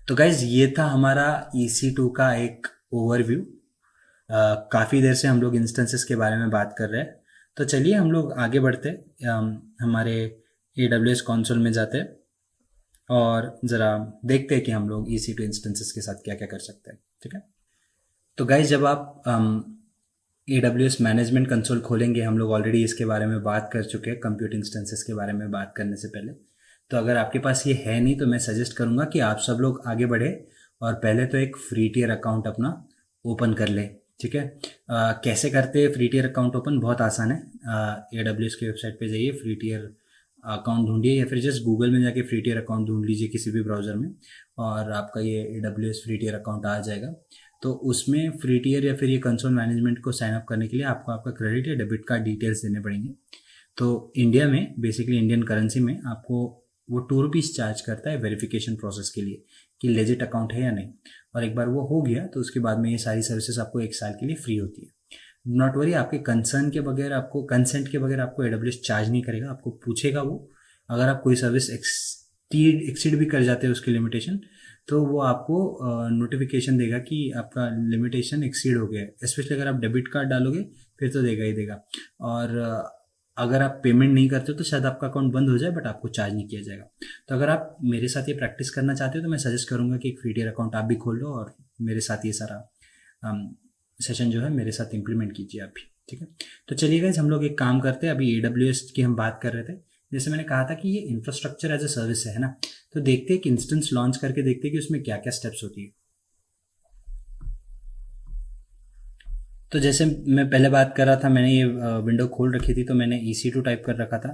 तो गाइज ये था हमारा EC2 का एक ओवरव्यू। काफ़ी देर से हम लोग इंस्टेंसेस के बारे में बात कर रहे हैं। तो चलिए हम लोग आगे बढ़ते हमारे AWS कंसोल में जाते हैं और ज़रा देखते हैं कि हम लोग EC2 इंस्टेंसेस के साथ क्या क्या कर सकते हैं। ठीक है। तो गाइज जब आप AWS मैनेजमेंट कंसोल खोलेंगे, हम लोग ऑलरेडी इसके बारे में बात कर चुके हैं कंप्यूट इंस्टेंसेस के बारे में बात करने से पहले। तो अगर आपके पास ये है नहीं तो मैं सजेस्ट करूँगा कि आप सब लोग आगे बढ़े और पहले तो एक फ्री टियर अकाउंट अपना ओपन कर ले। ठीक है। कैसे करते हैं फ्री टियर अकाउंट ओपन? बहुत आसान है। AWS की वेबसाइट पे जाइए, फ्री टियर अकाउंट ढूंढिए या फिर जस्ट गूगल में जाके फ्री टियर अकाउंट ढूंढ लीजिए किसी भी ब्राउज़र में और आपका ये AWS फ्री टियर अकाउंट आ जाएगा। तो उसमें फ्री टियर या फिर ये कंसोल मैनेजमेंट को साइन अप करने के लिए आपको आपका क्रेडिट या डेबिट कार्ड डिटेल्स देने पड़ेंगे। तो इंडिया में बेसिकली इंडियन करेंसी में आपको वो ₹2 चार्ज करता है वेरिफिकेशन प्रोसेस के लिए कि लेजिट अकाउंट है या नहीं। और एक बार वो हो गया तो उसके बाद में ये सारी सर्विसेज आपको 1 साल के लिए फ्री होती है। नॉट वरी, आपके कंसर्न के बगैर आपको कंसेंट के बगैर आपको AWS चार्ज नहीं करेगा, आपको पूछेगा वो। अगर आप कोई सर्विस एक्सीड भी कर जाते हैं उसकी लिमिटेशन, तो वो आपको नोटिफिकेशन देगा कि आपका लिमिटेशन एक्सीड हो गया है। स्पेशली अगर आप डेबिट कार्ड डालोगे फिर तो देगा ही देगा। और अगर आप पेमेंट नहीं करते हो तो शायद आपका अकाउंट बंद हो जाए बट आपको चार्ज नहीं किया जाएगा। तो अगर आप मेरे साथ ये प्रैक्टिस करना चाहते हो तो मैं सजेस्ट करूँगा कि एक फ्री टियर अकाउंट आप भी खोल लो और मेरे साथ ये सारा सेशन जो है मेरे साथ इम्प्लीमेंट कीजिए आप भी। ठीक है। तो चलिए गाइस, हम लोग एक काम करते हैं। अभी AWS की हम बात कर रहे थे, जैसे मैंने कहा था कि ये इंफ्रास्ट्रक्चर एज ए सर्विस है ना। तो देखते हैं कि इंस्टेंस लॉन्च करके देखते हैं कि उसमें क्या क्या स्टेप्स होती है। तो जैसे मैं पहले बात कर रहा था, मैंने ये विंडो खोल रखी थी तो मैंने EC2 टाइप कर रखा था।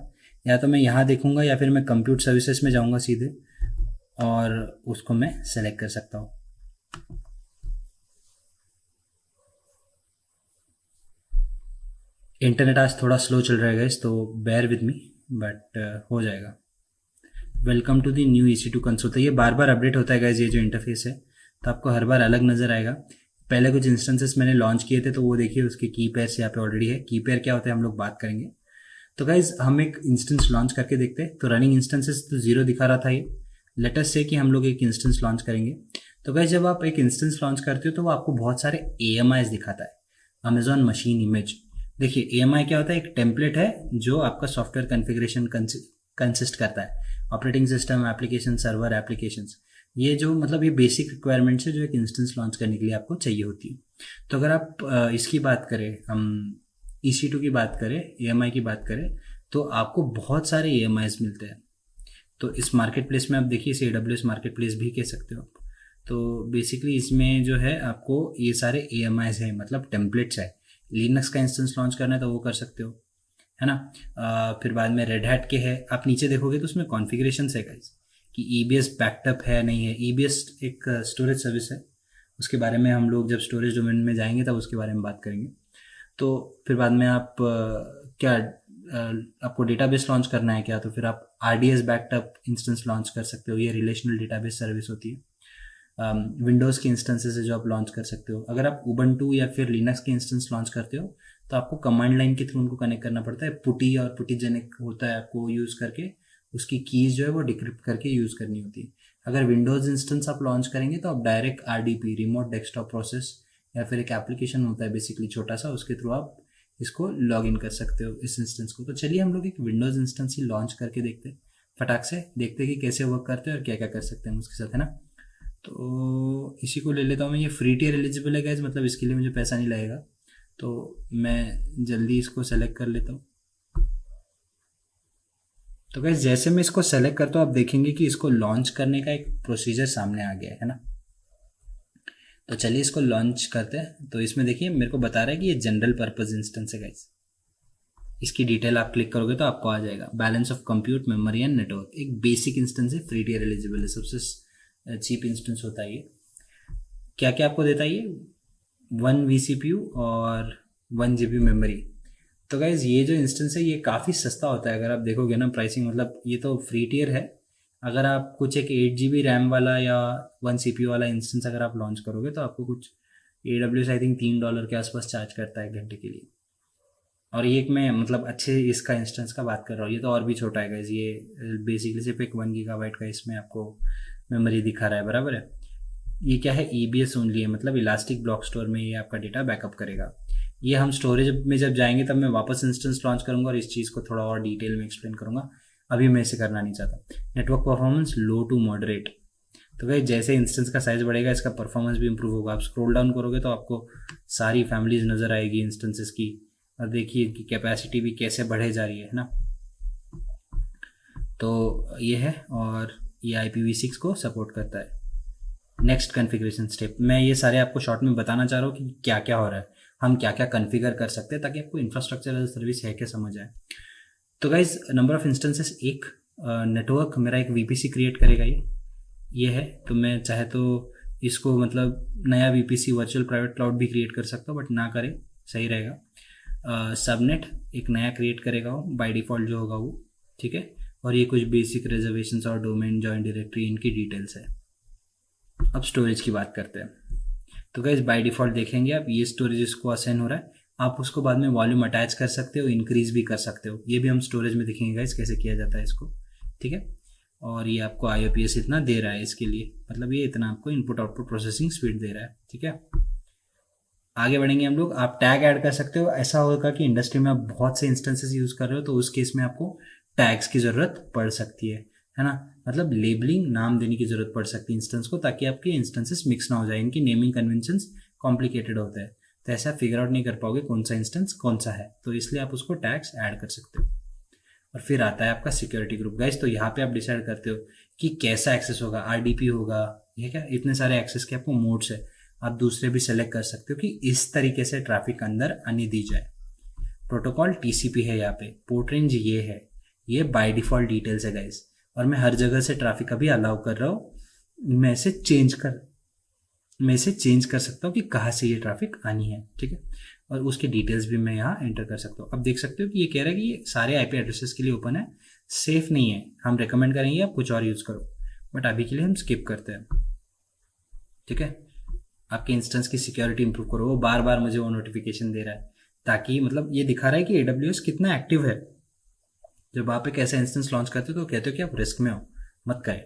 या तो मैं यहाँ देखूंगा या फिर मैं कंप्यूट सर्विसेज में जाऊंगा सीधे और उसको मैं सेलेक्ट कर सकता हूँ। इंटरनेट आज थोड़ा स्लो चल रहा है गाइस, तो बेयर विद मी, बट हो जाएगा। Welcome to the new EC2 console. तो ये बार बार अपडेट होता है गाइस, ये जो इंटरफेस है, तो आपको हर बार अलग नज़र आएगा। पहले कुछ इंस्टेंसेस मैंने लॉन्च किए थे तो वो देखिए उसके की पेयर्स यहाँ पे ऑलरेडी है। की पेयर क्या होता है हम लोग बात करेंगे। तो गाइज हम एक इंस्टेंस लॉन्च करके देखते हैं। तो रनिंग इंस्टेंसेस तो 0 दिखा रहा था ये। लेट अस से कि हम लोग एक इंस्टेंस लॉन्च करेंगे। तो गाइज जब आप एक इंस्टेंस लॉन्च करते हो तो वो आपको बहुत सारे AMIs दिखाता है, अमेजॉन मशीन इमेज। देखिए AMI क्या होता है? एक टेम्पलेट है जो आपका सॉफ्टवेयर कॉन्फ़िगरेशन कंसिस्ट करता है। Operating system, application, server, applications, ये जो मतलब ये बेसिक रिक्वायरमेंट्स है जो एक इंस्टेंस लॉन्च करने के लिए आपको चाहिए होती है। तो अगर आप इसकी बात करें, हम EC2 की बात करें, AMI की बात करें, तो आपको बहुत सारे AMIs मिलते हैं। तो इस मार्केट प्लेस में आप देखिए, इसे AWS मार्केट प्लेस भी कह सकते हो आप। तो बेसिकली इसमें जो है आपको ये सारे AMIs हैं, मतलब टेम्पलेट्स है। लिनक्स का इंस्टेंस लॉन्च करना है तो वो कर सकते हो, है ना। फिर बाद में रेड हैट के है। आप नीचे देखोगे तो उसमें कॉन्फ़िगरेशन है गाइस कि EBS बैकअप है नहीं है। EBS एक स्टोरेज सर्विस है, उसके बारे में हम लोग जब स्टोरेज डोमेन में जाएंगे तब उसके बारे में बात करेंगे। तो फिर बाद में आप क्या आपको डेटाबेस लॉन्च करना है क्या, तो फिर आप RDS बैकअप इंस्टेंस लॉन्च कर सकते हो। ये रिलेशनल डेटाबेस सर्विस होती है। विंडोज़ के इंस्टेंसेस है जो आप लॉन्च कर सकते हो। अगर आप उबंटू या फिर लिनक्स के इंस्टेंस लॉन्च करते हो तो आपको कमांड लाइन के थ्रू उनको कनेक्ट करना पड़ता है। पुटी और पुटीजेनिक होता है, आपको यूज़ करके उसकी कीज़ जो है वो डिक्रिप्ट करके यूज़ करनी होती है। अगर विंडोज़ इंस्टेंस आप लॉन्च करेंगे तो आप direct RDP, remote desktop process, या फिर एक एप्लीकेशन होता है बेसिकली छोटा सा, उसके थ्रू आप इसको लॉग इन कर सकते हो इस इंस्टेंस को। तो चलिए हम लोग एक विंडोज़ इंस्टेंस ही लॉन्च करके देखते हैं, फटाक से देखते हैं कि कैसे वर्क करते हैं और क्या क्या कर सकते हैं उसके साथ, है ना। तो इसी को ले लेता हूँ मैं। ये फ्री टियर एलिजिबल है गाइस, मतलब इसके लिए मुझे पैसा नहीं लगेगा। तो मैं जल्दी इसको सेलेक्ट कर लेता हूँ। तो गाइस जैसे मैं इसको सेलेक्ट करता हूँ आप देखेंगे कि इसको लॉन्च करने का एक प्रोसीजर सामने आ गया है ना। तो चलिए इसको लॉन्च करते हैं। तो इसमें देखिए मेरे को बता रहा है कि ये जनरल पर्पस इंस्टेंस है गाइस। इसकी डिटेल आप क्लिक करोगे तो आपको आ जाएगा balance of compute, memory and network. एक बेसिक इंस्टेंस है, फ्री टियर एलिजिबल है, सबसे चीप इंस्टेंस होता है ये। क्या क्या आपको देता है ये? 1 vCPU और 1 GB मेमोरी। तो गाइज ये जो इंस्टेंस है ये काफ़ी सस्ता होता है। अगर आप देखोगे ना प्राइसिंग, मतलब ये तो फ्री टियर है। अगर आप कुछ एक 8 GB रैम वाला या 1 CPU वाला इंस्टेंस अगर आप लॉन्च करोगे तो आपको कुछ AWS आई थिंक $3 के आसपास चार्ज करता है घंटे के लिए। और ये एक मैं मतलब अच्छे इसका इंस्टेंस का बात कर रहा हूँ, ये तो और भी छोटा है गाइज। ये बेसिकली सिर्फ एक 1 GB का इसमें आपको मेमोरी दिखा रहा है, बराबर है। ये क्या है, EBS ओनली है, मतलब इलास्टिक ब्लॉक स्टोर में ये आपका डेटा बैकअप करेगा। ये हम स्टोरेज में जब जाएंगे तब मैं वापस इंस्टेंस लॉन्च करूंगा और इस चीज़ को थोड़ा और डिटेल में एक्सप्लेन करूंगा। अभी मैं इसे करना नहीं चाहता। Network performance low to moderate. तो भाई जैसे इंस्टेंस का साइज बढ़ेगा इसका परफॉर्मेंस भी इंप्रूव होगा। आप स्क्रॉल डाउन करोगे तो आपको सारी फैमिलीज नज़र आएगी इंस्टेंसेस की, और देखिए इनकी कैपेसिटी भी कैसे बढ़े जा रही है ना। तो ये है, और ये IPv6 को सपोर्ट करता है। नेक्स्ट कॉन्फ़िगरेशन स्टेप, मैं ये सारे आपको शॉर्ट में बताना चाह रहा हूँ कि क्या क्या हो रहा है, हम क्या क्या कॉन्फ़िगर कर सकते हैं, ताकि आपको इंफ्रास्ट्रक्चर एज सर्विस है क्या समझ आए। तो गाइज नंबर ऑफ इंस्टेंसेस, एक नेटवर्क मेरा एक VPC क्रिएट करेगा ये है। तो मैं चाहे तो इसको मतलब नया VPC वर्चुअल प्राइवेट क्लाउड भी क्रिएट कर सकता हूँ, बट ना करें, सही रहेगा। सबनेट एक नया क्रिएट करेगा वो बाय डिफ़ॉल्ट जो होगा वो, ठीक है। और ये कुछ बेसिक रिजर्वेशंस और डोमेन जॉइंट डायरेक्टरी इनकी डिटेल्स है। अब स्टोरेज की बात करते हैं। तो गाइस बाय डिफ़ॉल्ट देखेंगे आप, ये स्टोरेज इसको असाइन हो रहा है। आप उसको बाद में वॉल्यूम अटैच कर सकते हो, इंक्रीज भी कर सकते हो। ये भी हम स्टोरेज में देखेंगे गाइस कैसे किया जाता है इसको, ठीक है। और ये आपको IOPS इतना दे रहा है इसके लिए, मतलब ये इतना आपको इनपुट आउटपुट प्रोसेसिंग स्पीड दे रहा है, ठीक है। आगे बढ़ेंगे हम लोग। आप टैग ऐड कर सकते हो। ऐसा होगा कि इंडस्ट्री में आप बहुत से इंस्टेंसेस यूज़ कर रहे हो तो उस केस में आपको टैग्स की ज़रूरत पड़ सकती है ना। मतलब लेबलिंग, नाम देने की ज़रूरत पड़ सकती है इंस्टेंस को, ताकि आपके इंस्टेंसेस मिक्स ना हो जाए। इनकी नेमिंग कन्वेंशंस कॉम्प्लिकेटेड होते हैं, तो ऐसा फिगर आउट नहीं कर पाओगे कौन सा इंस्टेंस कौन सा है, तो इसलिए आप उसको टैग्स ऐड कर सकते हो। और फिर आता है आपका सिक्योरिटी ग्रुप गाइस। तो यहाँ पे आप डिसाइड करते हो कि कैसा एक्सेस होगा, RDP होगा, ये क्या, इतने सारे एक्सेस के आपको मोड्स है। आप दूसरे भी सेलेक्ट कर सकते हो कि इस तरीके से ट्रैफिक अंदर आने दी जाए। प्रोटोकॉल TCP है, यहाँ पे पोर्ट रेंज ये है, ये बाय डिफ़ॉल्ट डिटेल्स है गाइस। और मैं हर जगह से ट्रैफिक अभी अलाउ कर रहा हूँ। मैं इसे चेंज कर सकता हूँ कि कहाँ से ये ट्रैफिक आनी है, ठीक है। और उसके डिटेल्स भी मैं यहाँ एंटर कर सकता हूँ। अब देख सकते हो कि ये कह रहा है कि ये सारे IP एड्रेसेस के लिए ओपन है, सेफ नहीं है। हम रिकमेंड करेंगे आप कुछ और यूज़ करो, बट अभी के लिए हम स्किप करते हैं, ठीक है। आपके इंस्टेंस की सिक्योरिटी इंप्रूव करो। वो बार बार मुझे वो नोटिफिकेशन दे रहा है, ताकि मतलब ये दिखा रहा है कि AWS कितना एक्टिव है। जब आप एक ऐसा इंस्टेंस लॉन्च करते हो तो कहते हो कि आप रिस्क में हो, मत करें।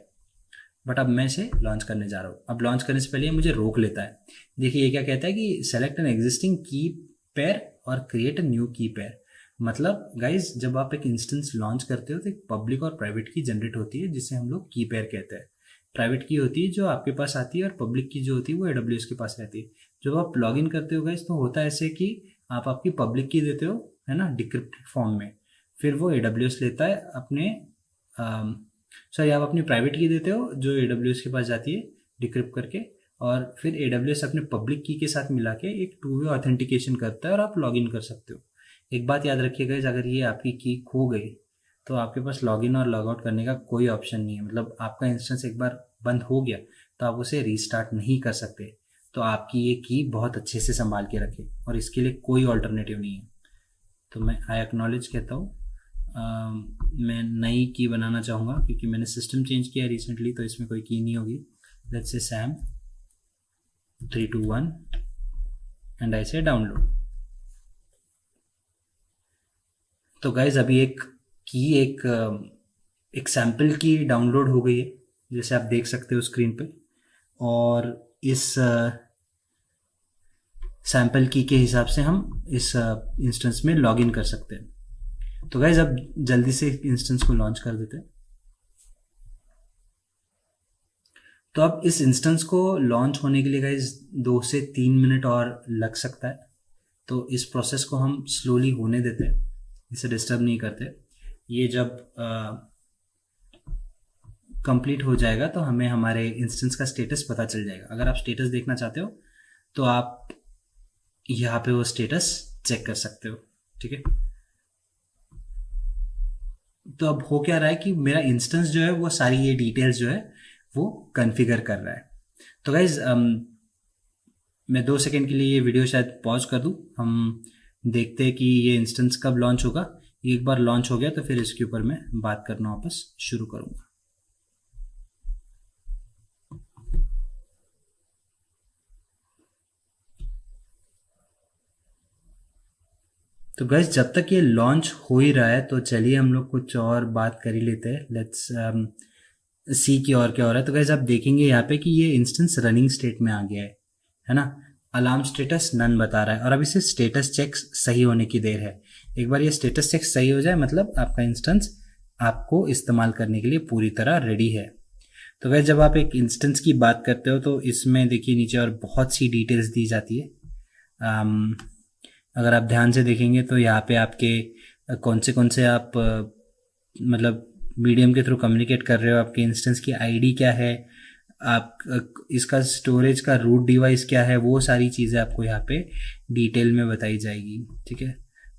बट अब मैं इसे लॉन्च करने जा रहा हूँ। अब लॉन्च करने से पहले ये मुझे रोक लेता है। देखिए ये क्या कहता है कि सेलेक्ट एन एग्जिस्टिंग की पेयर और क्रिएट अ न्यू की पेयर। मतलब गाइज जब आप एक इंस्टेंस लॉन्च करते हो तो एक पब्लिक और प्राइवेट की जनरेट होती है, जिसे हम लोग की पेयर कहते हैं। प्राइवेट की होती है जो आपके पास आती है, और पब्लिक की जो होती है वो AWS के पास रहती है। जब आप लॉग इन करते हो गाइज तो होता है ऐसे कि आप आपकी पब्लिक की देते हो, है ना, डिक्रिप्टेड फॉर्म में। फिर वो AWS लेता है अपने सॉरी आप अपनी प्राइवेट की देते हो जो AWS के पास जाती है डिक्रिप्ट करके, और फिर AWS अपने पब्लिक की के साथ मिला के एक 2-वे ऑथेंटिकेशन करता है और आप लॉगिन कर सकते हो। एक बात याद रखिएगा, अगर ये आपकी की खो गई तो आपके पास लॉगिन और लॉगआउट करने का कोई ऑप्शन नहीं है। मतलब आपका इंस्टेंस एक बार बंद हो गया तो आप उसे रीस्टार्ट नहीं कर सकते। तो आपकी ये की बहुत अच्छे से संभाल के रखें, और इसके लिए कोई ऑल्टरनेटिव नहीं है। तो मैं आई एक्नॉलेज कहता हूँ। मैं नई की बनाना चाहूँगा क्योंकि मैंने सिस्टम चेंज किया रिसेंटली, तो इसमें कोई की नहीं होगी। Let's say Sam 321 and I से डाउनलोड। तो गाइज अभी एक सैम्पल की डाउनलोड हो गई है, जैसे आप देख सकते हो स्क्रीन पे। और इस सैम्पल की के हिसाब से हम इस इंस्टेंस में लॉगिन कर सकते हैं। तो गाइज अब जल्दी से इंस्टेंस को लॉन्च कर देते हैं। तो अब इस इंस्टेंस को लॉन्च होने के लिए गाइज 2 से 3 मिनट और लग सकता है। तो इस प्रोसेस को हम स्लोली होने देते हैं, इसे डिस्टर्ब नहीं करते। ये जब कंप्लीट हो जाएगा तो हमें हमारे इंस्टेंस का स्टेटस पता चल जाएगा। अगर आप स्टेटस देखना चाहते हो तो आप यहाँ पे वो स्टेटस चेक कर सकते हो, ठीक है। तो अब हो क्या रहा है कि मेरा इंस्टेंस जो है वो सारी ये डिटेल्स जो है वो कॉन्फ़िगर कर रहा है। तो गाइज मैं 2 सेकेंड के लिए ये वीडियो शायद पॉज कर दूँ। हम देखते हैं कि ये इंस्टेंस कब लॉन्च होगा। एक बार लॉन्च हो गया तो फिर इसके ऊपर मैं बात करना वापस शुरू करूँगा। तो गाइज जब तक ये लॉन्च हो ही रहा है तो चलिए हम लोग कुछ और बात कर ही लेते हैं। लेट्स सी की और क्या हो रहा है। तो गाइस आप देखेंगे यहाँ पे कि ये इंस्टेंस रनिंग स्टेट में आ गया है ना। अलार्म स्टेटस नन बता रहा है और अभी सिर्फ स्टेटस चेक्स सही होने की देर है। एक बार ये स्टेटस चेक सही हो जाए मतलब आपका इंस्टेंस आपको इस्तेमाल करने के लिए पूरी तरह रेडी है। तो वैसे जब आप एक इंस्टेंस की बात करते हो तो इसमें देखिए नीचे और बहुत सी डिटेल्स दी जाती है। अगर आप ध्यान से देखेंगे तो यहाँ पे आपके कौन से आप मतलब मीडियम के थ्रू कम्युनिकेट कर रहे हो, आपके इंस्टेंस की आईडी क्या है, आप इसका स्टोरेज का रूट डिवाइस क्या है, वो सारी चीज़ें आपको यहाँ पे डिटेल में बताई जाएगी। ठीक है,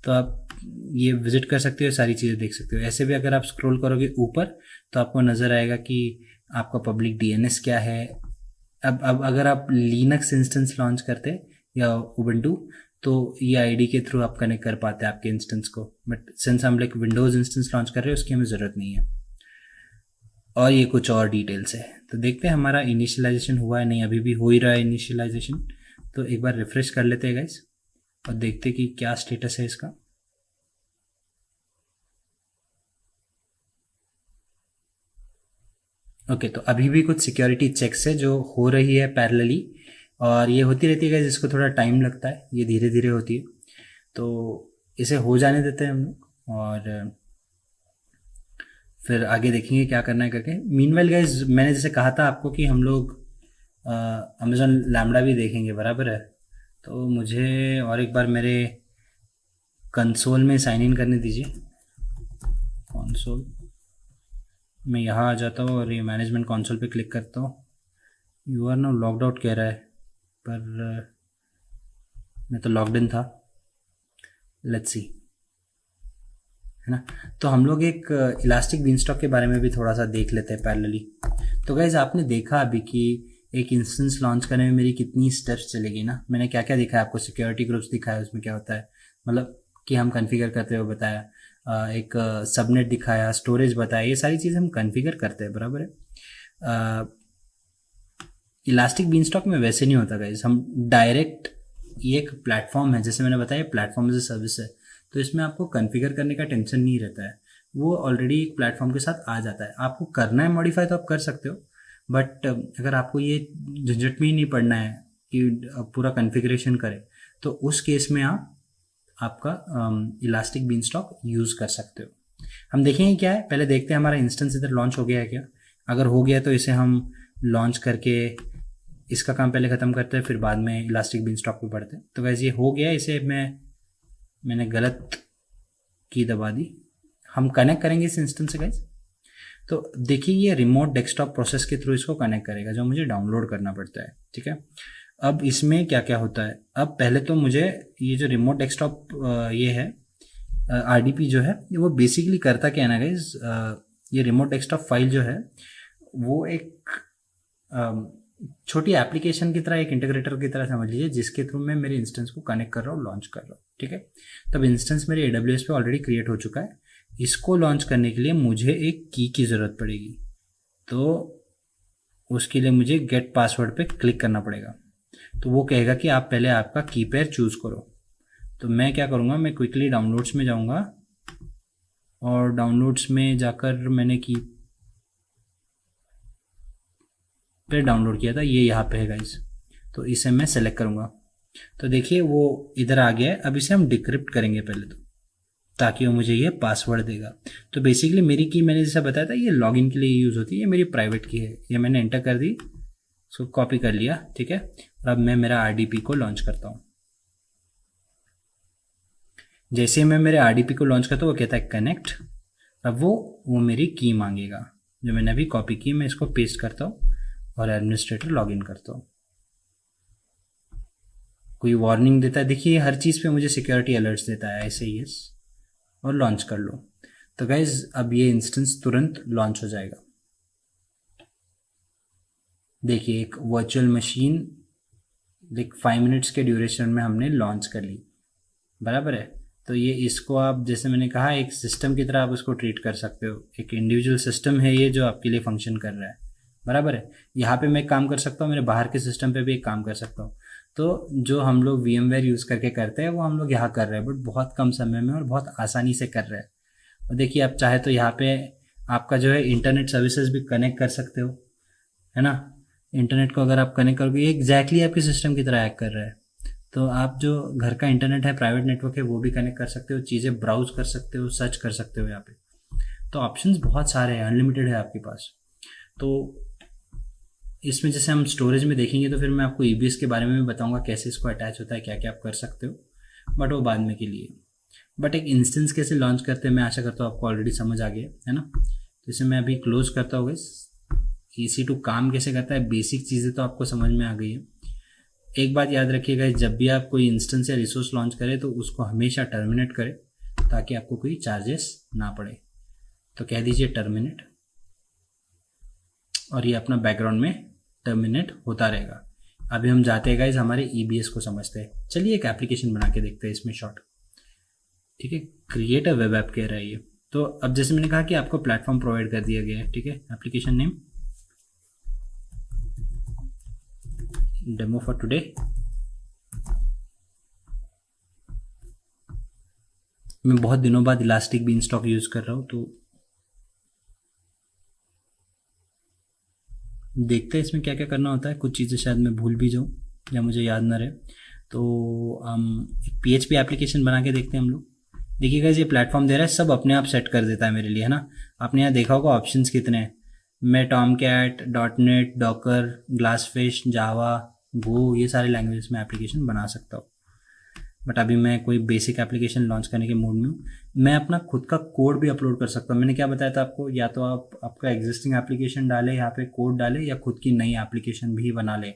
तो आप ये विजिट कर सकते हो, सारी चीज़ें देख सकते हो। ऐसे भी अगर आप स्क्रॉल करोगे ऊपर तो आपको नज़र आएगा कि आपका पब्लिक डीएनएस क्या है। अब अगर आप लिनक्स इंस्टेंस लॉन्च करते या उबंटू तो ये आईडी के थ्रू आप कनेक्ट कर पाते हैं आपके इंस्टेंस को, बट सिंस हम लाइक विंडोज़ इंस्टेंस लॉन्च कर रहे हैं उसकी हमें ज़रूरत नहीं है। और ये कुछ और डिटेल्स है, तो देखते हैं हमारा इनिशियलाइजेशन हुआ है नहीं, अभी भी हो ही रहा है इनिशियलाइजेशन। तो एक बार रिफ्रेश कर लेते हैं गाइस और देखते हैं कि क्या स्टेटस है इसका। ओके, तो अभी भी कुछ सिक्योरिटी चेक्स है जो हो रही है पैरेलली, और ये होती रहती है गाइस, इसको थोड़ा टाइम लगता है, ये धीरे धीरे होती है। तो इसे हो जाने देते हैं हम लोग और फिर आगे देखेंगे क्या करना है करके। मीनवाइल गाइस मैंने जैसे कहा था आपको कि हम लोग अमेजोन लैम्बडा भी देखेंगे, बराबर है। तो मुझे और एक बार मेरे कंसोल में साइन इन करने दीजिए। कंसोल मैं यहाँ आ जाता हूँ और ये मैनेजमेंट कंसोल पे क्लिक करता हूँ। You are now logged out कह रहा है, पर मैं तो लॉग्ड इन था। लेट्स सी, है ना। तो हम लोग एक इलास्टिक बीनस्टॉक के बारे में भी थोड़ा सा देख लेते हैं पैरेलली। तो गाइज आपने देखा अभी कि एक इंस्टेंस लॉन्च करने में मेरी कितनी स्टेप्स चलेगी ना। मैंने क्या क्या दिखाया आपको, सिक्योरिटी ग्रुप्स दिखाया, उसमें क्या होता है मतलब कि हम कॉन्फ़िगर करते हुए बताया, एक सबनेट दिखाया, स्टोरेज बताया, ये सारी चीज़ें हम कॉन्फ़िगर करते हैं, बराबर है। इलास्टिक बीनस्टॉक में वैसे नहीं होता गाइज, हम डायरेक्ट, ये एक प्लेटफॉर्म है, जैसे मैंने बताया प्लेटफॉर्म एज ए सर्विस है, तो इसमें आपको कॉन्फ़िगर करने का टेंशन नहीं रहता है, वो ऑलरेडी एक प्लेटफॉर्म के साथ आ जाता है। आपको करना है मॉडिफाई तो आप कर सकते हो, बट अगर आपको ये झंझट में ही नहीं पड़ना है कि पूरा कॉन्फ़िगरेशन करें, तो उस केस में आप आपका इलास्टिक बीनस्टॉक यूज़ कर सकते हो। हम देखेंगे क्या है, पहले देखते हैं हमारा इंस्टेंस इधर लॉन्च हो गया है क्या। अगर हो गया तो इसे हम लॉन्च करके इसका काम पहले ख़त्म करते हैं, फिर बाद में इलास्टिक बीनस्टॉक पे बढ़ते हैं। तो वैसे ये हो गया, इसे मैंने गलत की दबा दी। हम कनेक्ट करेंगे इस इंस्टेंस से गाइस। तो देखिए ये रिमोट डेस्कटॉप प्रोसेस के थ्रू इसको कनेक्ट करेगा, जो मुझे डाउनलोड करना पड़ता है। ठीक है, अब इसमें क्या क्या होता है, अब पहले तो मुझे ये जो रिमोट डेस्कटॉप ये है आरडीपी जो है, वो बेसिकली करता क्या है ना गाइस, ये रिमोट डेस्कटॉप फाइल जो है वो एक छोटी एप्लीकेशन की तरह, एक इंटीग्रेटर की तरह समझ लीजिए, जिसके थ्रू मैं मेरे इंस्टेंस को कनेक्ट कर रहा हूँ, लॉन्च कर रहा हूँ। ठीक है, तब इंस्टेंस मेरे AWS पे ऑलरेडी क्रिएट हो चुका है। इसको लॉन्च करने के लिए मुझे एक की ज़रूरत पड़ेगी, तो उसके लिए मुझे गेट पासवर्ड पे क्लिक करना पड़ेगा। तो वो कहेगा कि आप पहले आपका की पेयर चूज़ करो। तो मैं क्या करूँगा, मैं क्विकली डाउनलोड्स में जाऊँगा और डाउनलोड्स में जाकर मैंने की पे डाउनलोड किया था, ये यहाँ पे है गाइस। तो इसे मैं सेलेक्ट करूँगा, तो देखिए वो इधर आ गया है। अब इसे हम डिक्रिप्ट करेंगे पहले तो, ताकि वो मुझे ये पासवर्ड देगा। तो बेसिकली मेरी की मैंने जैसा बताया था ये लॉगिन के लिए यूज़ होती है, ये मेरी प्राइवेट की है, ये मैंने एंटर कर दी, उसको कॉपी कर लिया। ठीक है, और अब मैं मेरा RDP को लॉन्च करता हूँ। जैसे मैं मेरे RDP को लॉन्च करता हूँ वो कहता है कनेक्ट। अब वो मेरी की मांगेगा जो मैंने अभी कॉपी की, मैं इसको पेस्ट करता हूँ और एडमिनिस्ट्रेटर लॉगिन करता हूँ। कोई वार्निंग देता है, देखिए हर चीज़ पे मुझे सिक्योरिटी अलर्ट्स देता है, ऐसे ही यस और लॉन्च कर लो। तो गाइज अब ये इंस्टेंस तुरंत लॉन्च हो जाएगा। देखिए एक वर्चुअल मशीन लाइक 5 मिनट्स के ड्यूरेशन में हमने लॉन्च कर ली, बराबर है। तो ये इसको आप जैसे मैंने कहा एक सिस्टम की तरह आप उसको ट्रीट कर सकते हो, एक इंडिविजुअल सिस्टम है ये जो आपके लिए फंक्शन कर रहा है, बराबर है। यहाँ पे मैं काम कर सकता हूँ, मेरे बाहर के सिस्टम पे भी एक काम कर सकता हूँ। तो जो हम लोग VMware यूज़ करके करते हैं वो हम लोग यहाँ कर रहे हैं, बट बहुत कम समय में और बहुत आसानी से कर रहे हैं। और देखिए आप चाहे तो यहाँ पे आपका जो है इंटरनेट सर्विसेज भी कनेक्ट कर सकते हो, है ना। इंटरनेट को अगर आप कनेक्ट करोगे, ये एग्जैक्टली आपके सिस्टम की तरह एक्ट कर रहा है। तो आप जो घर का इंटरनेट है, प्राइवेट नेटवर्क है, वो भी कनेक्ट कर सकते हो, चीज़ें ब्राउज कर सकते हो, सर्च कर सकते हो यहाँ पे। तो ऑप्शंस बहुत सारे हैं, अनलिमिटेड है आपके पास। तो इसमें जैसे हम स्टोरेज में देखेंगे तो फिर मैं आपको ईबीएस के बारे में भी बताऊंगा, कैसे इसको अटैच होता है, क्या क्या आप कर सकते हो, बट वो बाद में के लिए। बट एक इंस्टेंस कैसे लॉन्च करते हैं, मैं आशा करता हूँ आपको ऑलरेडी समझ आ गया है ना। तो इसे मैं अभी क्लोज करता हूँ। EC2 काम कैसे करता है, बेसिक चीज़ें तो आपको समझ में आ गई है। एक बात याद रखिएगा, जब भी आप कोई इंस्टेंस या रिसोर्स लॉन्च करें तो उसको हमेशा टर्मिनेट करें, ताकि आपको कोई चार्जेस ना पड़े। तो कह दीजिए टर्मिनेट, और ये अपना बैकग्राउंड में टर्मिनेट होता रहेगा। अभी हम जाते हैं गाइज हमारे EBS को समझते हैं। चलिए एक एप्लीकेशन बना के देखते हैं इसमें शॉर्ट। ठीक है, क्रिएट अ वेब ऐप कह रहा है ये। तो अब जैसे मैंने कहा कि आपको प्लेटफॉर्म प्रोवाइड कर दिया गया है, ठीक है। Application name demo for today. मैं बहुत दिनों बाद इलास्टिक बीनस्टॉक यूज कर रहा हूँ, तो देखते हैं इसमें क्या क्या करना होता है। कुछ चीज़ें शायद मैं भूल भी जाऊँ या मुझे याद ना रहे। तो हम एक PHP एप्लीकेशन बना के देखते हैं हम लोग। देखिएगा ये प्लेटफॉर्म दे रहा है, सब अपने आप सेट कर देता है मेरे लिए, है ना। आपने यहाँ देखा होगा ऑप्शंस कितने हैं। मैं टॉमकैट, .NET, डॉकर, ग्लासफिश, जावा, गो, ये सारे लैंग्वेजेस में एप्लीकेशन बना सकता हूँ। बट अभी मैं कोई बेसिक एप्लीकेशन लॉन्च करने के मूड में हूँ। मैं अपना खुद का कोड भी अपलोड कर सकता हूँ। मैंने क्या बताया था आपको, या तो आप आपका एग्जिस्टिंग एप्लीकेशन डालें, यहाँ पे कोड डालें, या खुद की नई एप्लीकेशन भी बना लें।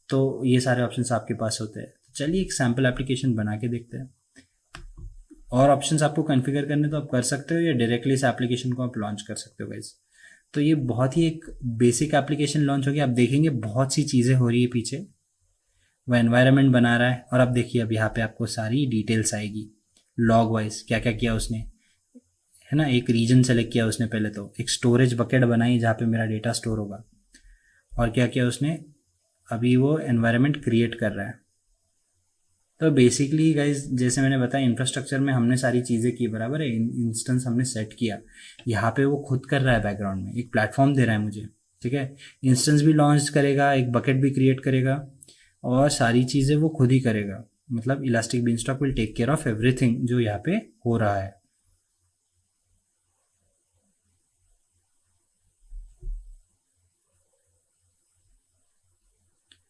तो ये सारे ऑप्शंस आपके पास होते हैं। चलिए एक सैम्पल एप्लीकेशन बना के देखते हैं। और ऑप्शंस आपको कॉन्फ़िगर करने तो आप कर सकते हो, या डायरेक्टली इस एप्लीकेशन को आप लॉन्च कर सकते हो गाइस। तो ये बहुत ही एक बेसिक एप्लीकेशन लॉन्च होगी। आप देखेंगे बहुत सी चीज़ें हो रही है पीछे, वह एनवायरनमेंट बना रहा है। और अब देखिए, अब यहाँ पे आपको सारी डिटेल्स आएगी लॉग वाइज, क्या क्या किया उसने, है ना। एक रीजन सेलेक्ट किया उसने, पहले तो एक स्टोरेज बकेट बनाई जहाँ पे मेरा डेटा स्टोर होगा। और क्या किया उसने, अभी वो एनवायरनमेंट क्रिएट कर रहा है। तो बेसिकली गाइज जैसे मैंने बताया, इंफ्रास्ट्रक्चर में हमने सारी चीज़ें की, बराबर है। इंस्टेंस हमने सेट किया, यहाँ पे वो खुद कर रहा है बैकग्राउंड में, एक प्लेटफॉर्म दे रहा है मुझे, ठीक है। इंस्टेंस भी लॉन्च करेगा, एक बकेट भी क्रिएट करेगा, और सारी चीज़ें वो खुद ही करेगा। मतलब elastic beanstalk will take care of everything जो यहाँ पे हो रहा है।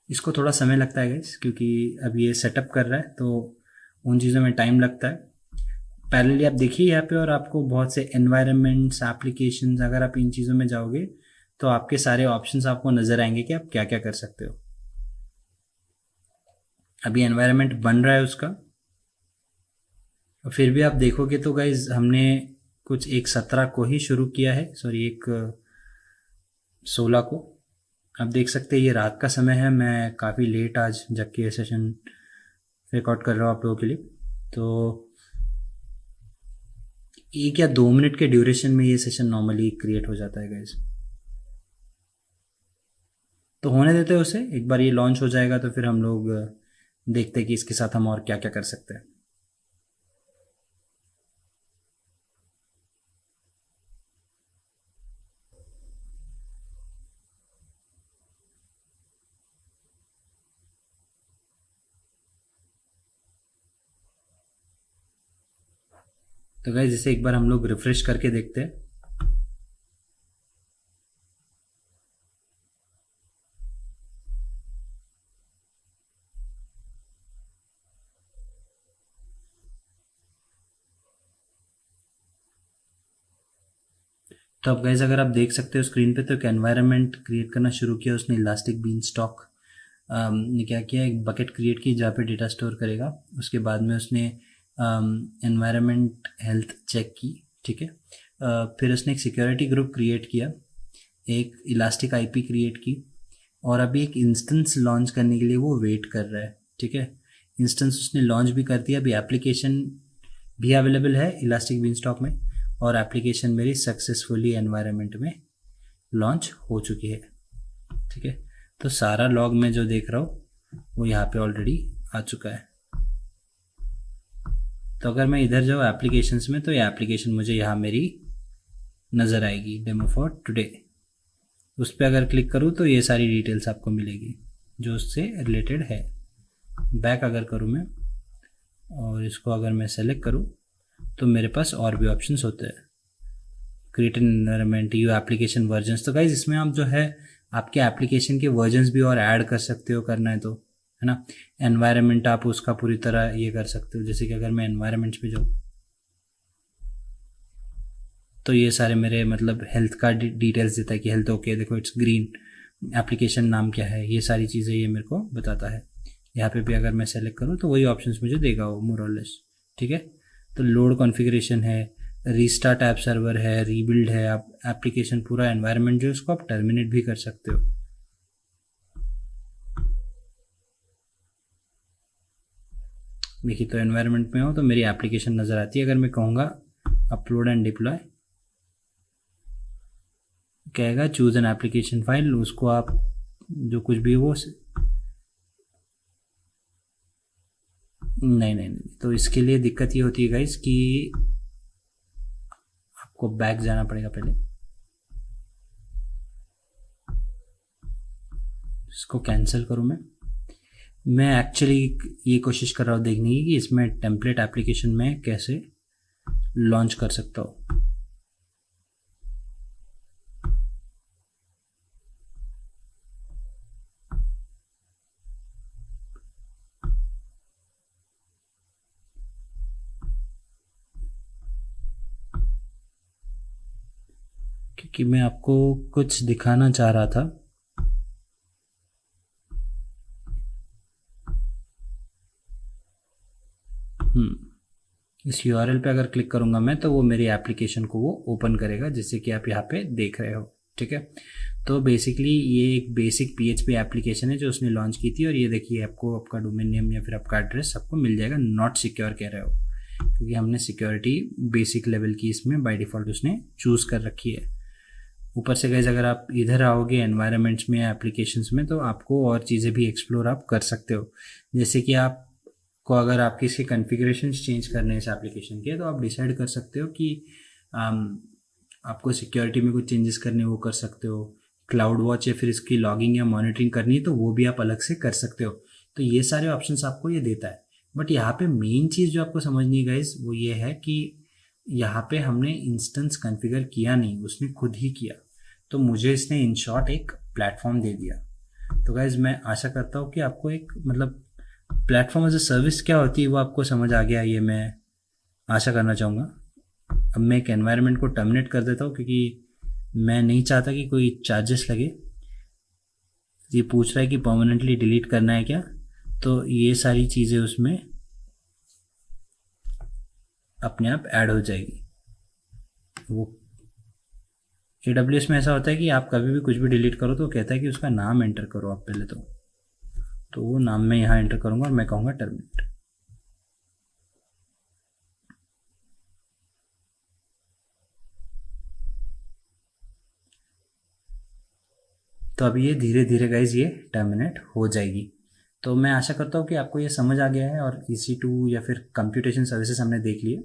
इसको थोड़ा समय लगता है गाइस, क्योंकि अब ये सेटअप कर रहा है, तो उन चीज़ों में टाइम लगता है। पैरेलली आप देखिए यहाँ पे, और आपको बहुत से एनवायरनमेंट्स, एप्लीकेशंस, अगर आप इन चीज़ों में जाओगे तो आपके सारे ऑप्शंस आपको नज़र आएंगे कि आप क्या क्या कर सकते हो। अभी एनवायरनमेंट बन रहा है उसका। और फिर भी आप देखोगे तो गाइज हमने कुछ एक 17 को ही शुरू किया है, सॉरी एक 16 को। आप देख सकते हैं ये रात का समय है, मैं काफ़ी लेट आज जग के सेशन रिकॉर्ड कर रहा हूँ आप लोगों के लिए। तो 1 या 2 मिनट के ड्यूरेशन में ये सेशन नॉर्मली क्रिएट हो जाता है गाइज। तो होने देते हैं उसे, एक बार ये लॉन्च हो जाएगा तो फिर हम लोग देखते हैं कि इसके साथ हम और क्या क्या कर सकते हैं। तो गाइज इसे एक बार हम लोग रिफ्रेश करके देखते हैं। तो अब गाइज अगर आप देख सकते हो स्क्रीन पे, तो एक एनवायरनमेंट क्रिएट करना शुरू किया उसने, इलास्टिक बीन स्टॉक ने क्या किया, एक बकेट क्रिएट की जहाँ पे डेटा स्टोर करेगा। उसके बाद में उसने एनवायरनमेंट हेल्थ चेक की, ठीक है। फिर उसने एक सिक्योरिटी ग्रुप क्रिएट किया, एक इलास्टिक आईपी क्रिएट की, और अभी एक इंस्टेंस लॉन्च करने के लिए वो वेट कर रहा है, ठीक है। इंस्टेंस उसने लॉन्च भी कर दिया, अभी एप्लीकेशन भी अवेलेबल है इलास्टिक बीनस्टॉक में, और एप्लीकेशन मेरी सक्सेसफुली एनवायरनमेंट में लॉन्च हो चुकी है, ठीक है। तो सारा लॉग मैं जो देख रहा हूँ वो यहाँ पे ऑलरेडी आ चुका है। तो अगर मैं इधर जाऊँ एप्लीकेशंस में, तो ये एप्लीकेशन मुझे यहाँ मेरी नज़र आएगी, डेमो फॉर टुडे। उस पर अगर क्लिक करूँ तो ये सारी डिटेल्स आपको मिलेगी जो उससे रिलेटेड है। बैक अगर करूँ मैं और इसको अगर मैं सेलेक्ट करूँ तो मेरे पास और भी ऑप्शंस होते हैं। Create an environment, you application versions. तो गाइज इसमें आप जो है आपके एप्लीकेशन के वर्जन्स भी और ऐड कर सकते हो, करना है तो, है ना। एनवायरनमेंट आप उसका पूरी तरह ये कर सकते हो। जैसे कि अगर मैं एनवायरनमेंट्स पे जाऊँ तो ये सारे मेरे मतलब हेल्थ का डिटेल्स देता है कि हेल्थ ओके, देखो इट्स ग्रीन, एप्लीकेशन नाम क्या है, ये सारी चीज़ें ये मेरे को बताता है। यहाँ पे भी अगर मैं सेलेक्ट करूँ तो वही ऑप्शंस मुझे देगा वो मोर और लेस, ठीक है। तो लोड कॉन्फ़िगरेशन है, रीस्टार्ट ऐप सर्वर है, रीबिल्ड है, आप एप्लीकेशन पूरा एनवायरनमेंट जो है उसको आप टर्मिनेट भी कर सकते हो। देखिए, तो एनवायरनमेंट में हो तो मेरी एप्लीकेशन नज़र आती है। अगर मैं कहूँगा अपलोड एंड डिप्लॉय, कहेगा चूज़ एन एप्लीकेशन फाइल, उसको आप जो कुछ भी वो नहीं, तो इसके लिए दिक्कत ये होती है गाइस कि आपको बैक जाना पड़ेगा पहले। इसको कैंसिल करूँ मैं एक्चुअली ये कोशिश कर रहा हूँ देखने की कि इसमें टेम्पलेट एप्लीकेशन में कैसे लॉन्च कर सकता हूँ। क्योंकि मैं आपको कुछ दिखाना चाह रहा था। इस यूआरएल पे अगर क्लिक करूंगा मैं तो वो मेरी एप्लीकेशन को वो ओपन करेगा, जैसे कि आप यहाँ पे देख रहे हो, ठीक है। तो बेसिकली ये एक बेसिक पीएचपी एप्लीकेशन है जो उसने लॉन्च की थी। और ये देखिए आपको आपका डोमेन नेम या फिर आपका एड्रेस सबको मिल जाएगा। नॉट सिक्योर कह रहे हो क्योंकि हमने सिक्योरिटी बेसिक लेवल की इसमें बाय डिफ़ॉल्ट उसने चूज़ कर रखी है। ऊपर से गाइस अगर आप इधर आओगे एनवायरनमेंट्स में, एप्लीकेशंस में, तो आपको और चीज़ें भी एक्सप्लोर आप कर सकते हो। जैसे कि आपको अगर आपकी इसके कॉन्फ़िगरेशंस चेंज करने हैं इस एप्लीकेशन के, तो आप डिसाइड कर सकते हो कि आपको सिक्योरिटी में कुछ चेंजेस करने वो कर सकते हो। क्लाउड वॉच या फिर इसकी लॉगिंग या मॉनिटरिंग करनी है तो वो भी आप अलग से कर सकते हो। तो ये सारे ऑप्शंस आपको ये देता है। बट यहाँ पे मेन चीज़ जो आपको समझनी है गाइस वो ये है कि यहाँ पे हमने इंस्टेंस कॉन्फ़िगर किया नहीं, उसने खुद ही किया। तो मुझे इसने इन शॉर्ट एक प्लेटफॉर्म दे दिया। तो गाइज मैं आशा करता हूँ कि आपको एक मतलब प्लेटफॉर्म एज ए सर्विस क्या होती है वो आपको समझ आ गया, ये मैं आशा करना चाहूँगा। अब मैं एक एनवायरनमेंट को टर्मिनेट कर देता हूँ क्योंकि मैं नहीं चाहता कि कोई चार्जेस लगे। ये पूछ रहा है कि परमानेंटली डिलीट करना है क्या, तो ये सारी चीज़ें उसमें अपने आप ऐड हो जाएगी। वो AWS में ऐसा होता है कि आप कभी भी कुछ भी डिलीट करो तो कहता है कि उसका नाम एंटर करो आप पहले। तो वो नाम मैं यहाँ एंटर करूँगा और मैं कहूँगा टर्मिनेट। तो अब ये धीरे धीरे गाइज ये टर्मिनेट हो जाएगी। तो मैं आशा करता हूँ कि आपको ये समझ आ गया है और EC2 या फिर कंप्यूटेशन सर्विसेज हमने देख लिए।